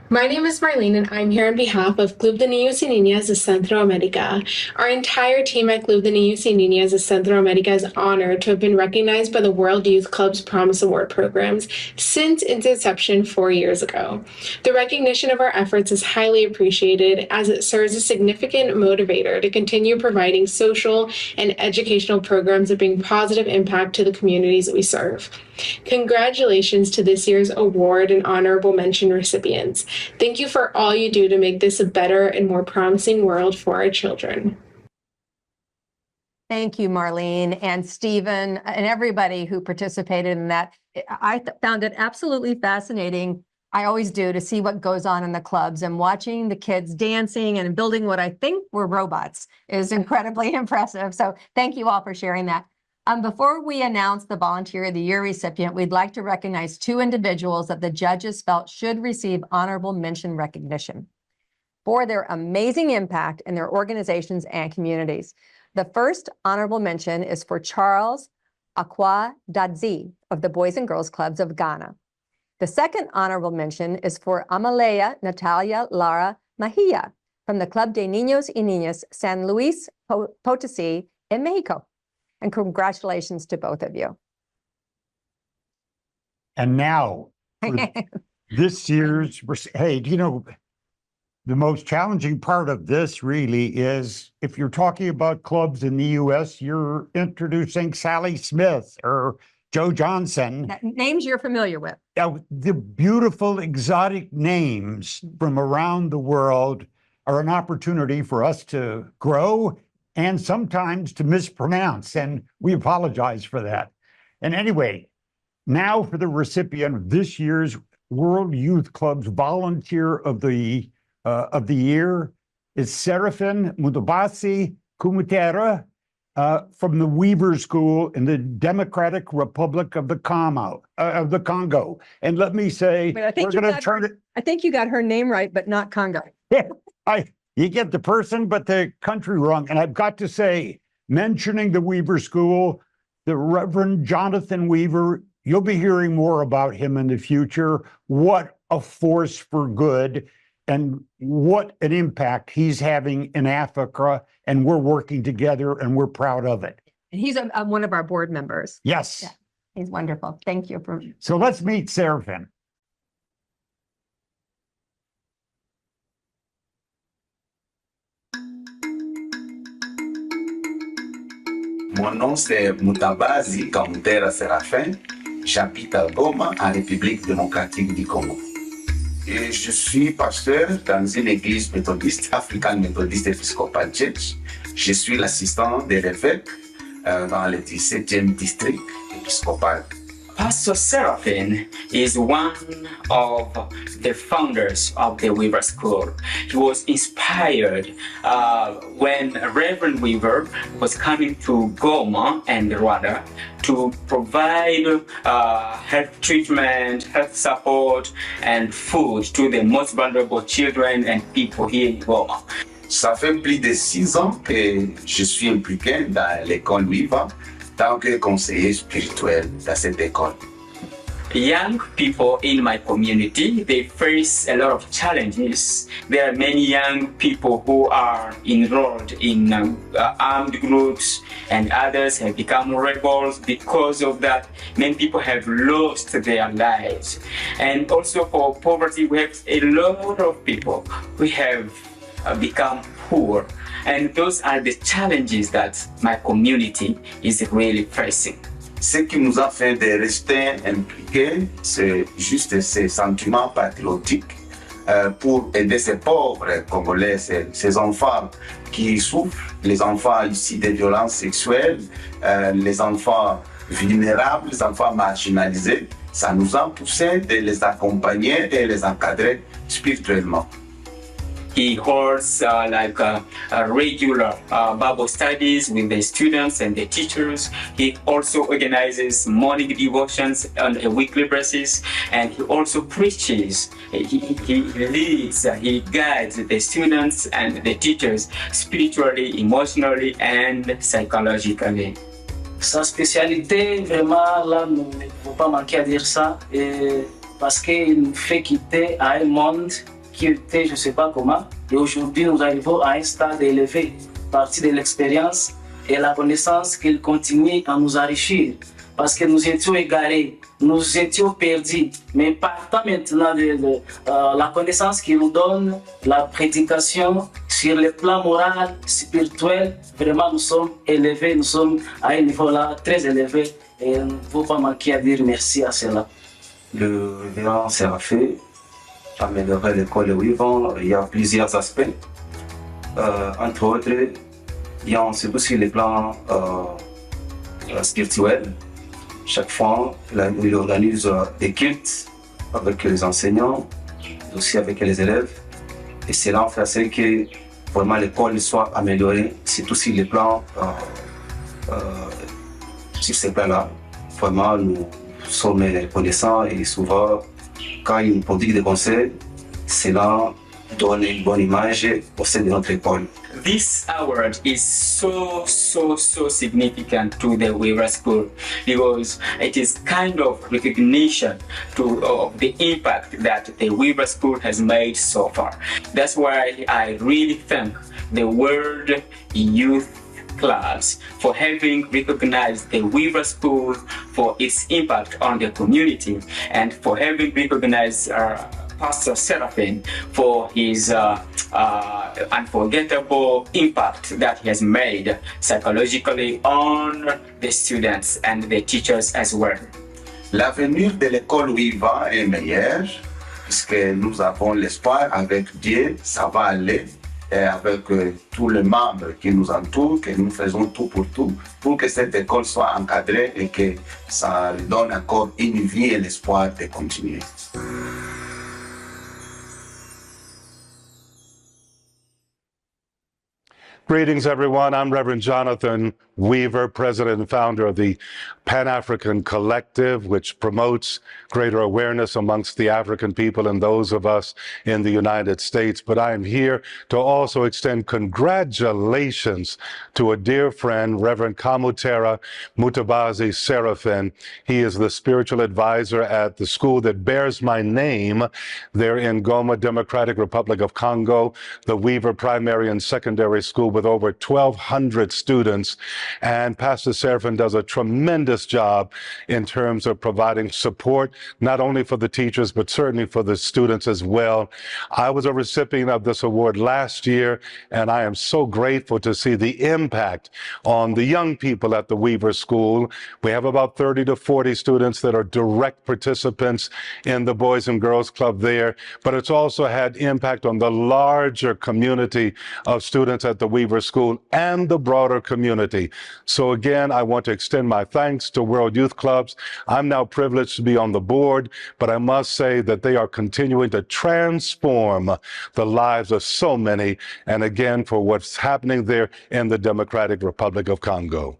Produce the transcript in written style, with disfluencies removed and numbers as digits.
My name is Marlene, and I'm here on behalf of Club de Niños y Niñas de Centroamérica. Our entire team at Club de Niños y Niñas de Centroamérica is honored to have been recognized by the World Youth Club's Promise Award programs since its inception 4 years ago. The recognition of our efforts is highly appreciated as it serves as a significant motivator to continue providing social and educational programs that bring positive impact to the communities that we serve. Congratulations to this year's award and honorable mention recipients. Thank you for all you do to make this a better and more promising world for our children. Thank you, Marlene and Stephen and everybody who participated in that. I found it absolutely fascinating. I always do, to see what goes on in the clubs, and watching the kids dancing and building what I think were robots is incredibly impressive. So thank you all for sharing that. Before we announce the Volunteer of the Year recipient, we'd like to recognize two individuals that the judges felt should receive honorable mention recognition for their amazing impact in their organizations and communities. The first honorable mention is for Charles Akwa Dadzi of the Boys and Girls Clubs of Ghana. The second honorable mention is for Amalea Natalia Lara Mahia from the Club de Niños y Niñas San Luis Potosí in Mexico. And congratulations to both of you. And now, for this year's, hey, you know, the most challenging part of this really is, if you're talking about clubs in the U.S., you're introducing Sally Smith or Joe Johnson. Names you're familiar with. The beautiful exotic names from around the world are an opportunity for us to grow and sometimes to mispronounce, and we apologize for that. And anyway, now for the recipient of this year's World Youth Club's Volunteer of the Year is Seraphin Mudabasi Kumutera from the Weaver School in the Democratic Republic of the Congo. And let me say, we're going to turn it. I think you got her name right, but not Congo. Yeah, you get the person, but the country wrong. And I've got to say, mentioning the Weaver School, the Reverend Jonathan Weaver, you'll be hearing more about him in the future. What a force for good, and what an impact he's having in Africa. And we're working together, and we're proud of it. And he's one of our board members. Yes. Yeah, he's wonderful. Thank you. So let's meet Seraphin. Mon nom c'est Mutabazi Kamutera Seraphin. J'habite à Goma, en République démocratique du Congo. Et je suis pasteur dans une église méthodiste, African Methodist Episcopal Church. Je suis l'assistant de l'évêque dans le 17e district épiscopal. Pastor Seraphin is one of the founders of the Weaver School. He was inspired when Reverend Weaver was coming to Goma and Rwanda to provide health treatment, health support, and food to the most vulnerable children and people here in Goma. Ça fait plus de 6 ans que je suis impliqué dans l'école Weaver, tant que conseiller spirituel dans cette école. Young people in my community, they face a lot of challenges. There are many young people who are enrolled in armed groups, and others have become rebels. Because of that, many people have lost their lives. And also for poverty, we have a lot of people who have become poor. And those are the challenges that my community is really facing. Ce qui nous a fait de rester impliqués, c'est juste ces sentiments patriotiques pour aider ces pauvres Congolais, ces enfants qui souffrent, les enfants issus des violences sexuelles, les enfants vulnérables, les enfants marginalisés. Ça nous a poussé de les accompagner et les encadrer spirituellement. He holds regular Bible studies with the students and the teachers. He also organizes morning devotions on a weekly basis, and he also preaches. He leads, he guides the students and the teachers spiritually, emotionally, and psychologically. Sa spécialité, vraiment, là, il ne faut pas manquer à dire ça, parce qu'il nous fait quitter à un monde qui était, je ne sais pas comment, et aujourd'hui nous arrivons à un stade élevé, parti de l'expérience et la connaissance qu'il continue à nous enrichir, parce que nous étions égarés, nous étions perdus, mais partant maintenant de la connaissance qu'il nous donne, la prédication sur le plan moral, spirituel, vraiment nous sommes élevés, nous sommes à un niveau là très élevé et il ne faut pas manquer à dire merci à cela. Le révérend Seraphin améliorer l'école où ils vont, il y a plusieurs aspects. Entre autres, il y a surtout sur les plans spirituels. Chaque fois, il organise des cultes avec les enseignants, aussi avec les élèves. Et cela en fait à ce que vraiment l'école soit améliorée, surtout sur les plans, sur ces plans-là. Vraiment, nous sommes reconnaissants et souvent, quand il nous prodigue des conseils, cela donne une bonne image au sein de notre école. This award is so significant to the Weaver School because it is kind of recognition of the impact that the Weaver School has made so far. That's why I really thank the World Youth Clubs for having recognized the Weaver School for its impact on the community and for having recognized Pastor Seraphin for his unforgettable impact that he has made psychologically on the students and the teachers as well. L'avenir de l'école où il va est meilleur, puisque nous avons l'espoir avec Dieu, ça va aller, et avec tous les membres qui nous entourent, que nous faisons tout pour que cette école soit encadrée et que ça donne encore une vie et l'espoir de continuer. Greetings, everyone. I'm Reverend Jonathan Weaver, president and founder of the Pan-African Collective, which promotes greater awareness amongst the African people and those of us in the United States. But I am here to also extend congratulations to a dear friend, Reverend Kamutera Mutabazi Seraphin. He is the spiritual advisor at the school that bears my name there in Goma, Democratic Republic of Congo, the Weaver Primary and Secondary School with over 1,200 students. And Pastor Seraphin does a tremendous job in terms of providing support, not only for the teachers, but certainly for the students as well. I was a recipient of this award last year, and I am so grateful to see the impact on the young people at the Weaver School. We have about 30 to 40 students that are direct participants in the Boys and Girls Club there, but it's also had impact on the larger community of students at the Weaver School and the broader community. So again, I want to extend my thanks to World Youth Clubs. I'm now privileged to be on the board, but I must say that they are continuing to transform the lives of so many, and again, for what's happening there in the Democratic Republic of Congo.